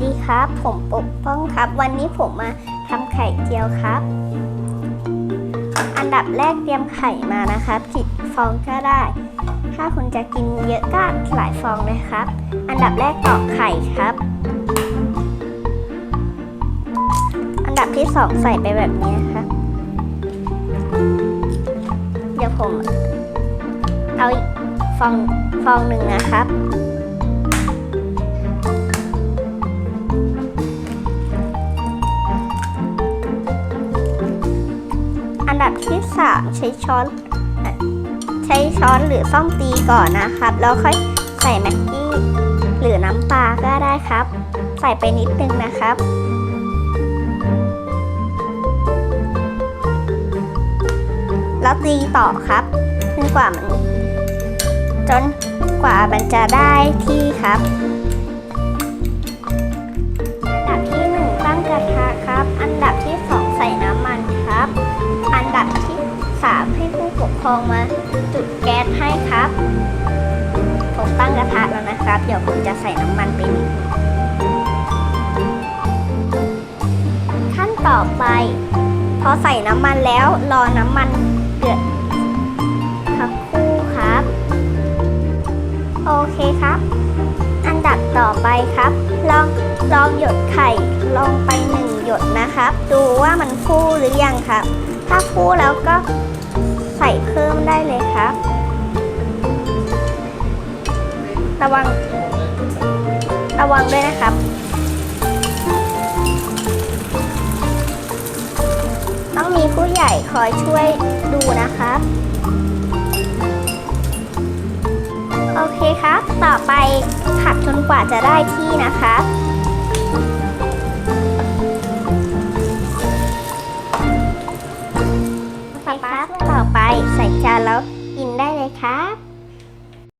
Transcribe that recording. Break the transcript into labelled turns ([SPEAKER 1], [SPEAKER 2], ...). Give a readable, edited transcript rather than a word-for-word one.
[SPEAKER 1] ดีครับผมปกป้องครับวันนี้ผมมาทำไข่เจียวครับอันดับแรกเตรียมไข่มานะครับกี่ฟองก็ได้ถ้าคุณจะกินเยอะก็หลายฟองเลยครับอันดับแรกตอกไข่ครับอันดับที่สองใส่ไปแบบนี้ครับเดี๋ยวผมเอาอีกฟองหนึ่งนะครับอันดับที่3ใช้ช้อนหรือส้อมตีก่อนนะครับแล้วค่อยใส่แม็กกี้หรือน้ำปลาก็ได้ครับใส่ไปนิดนึงนะครับแล้วตีต่อครับจนกว่ามันจะได้ที่ครับอันดับที่1ตั้งกระทะครับอันดับที่2ใส่น้ำมันครับอันดับที่3ให้ผู้ปกครองมาจุดแก๊สให้ครับผมตั้งกระทะแล้วนะครับเดี๋ยวผมจะใส่น้ำมันไปนิดขั้นต่อไปพอใส่น้ำมันแล้วรอน้ำมันเดือดสักครู่ครับโอเคครับอันดับต่อไปครับลองหยดไข่ลงไป1หยดนะครับดูว่ามันฟูหรือยังครับถ้าฟูแล้วก็ใส่เพิ่มได้เลยครับระวังด้วยนะครับต้องมีผู้ใหญ่คอยช่วยดูนะครับโอเคครับต่อไปผัดจนกว่าจะได้ที่นะครับต่อไปใส่จานแล้วกินได้เลยครับ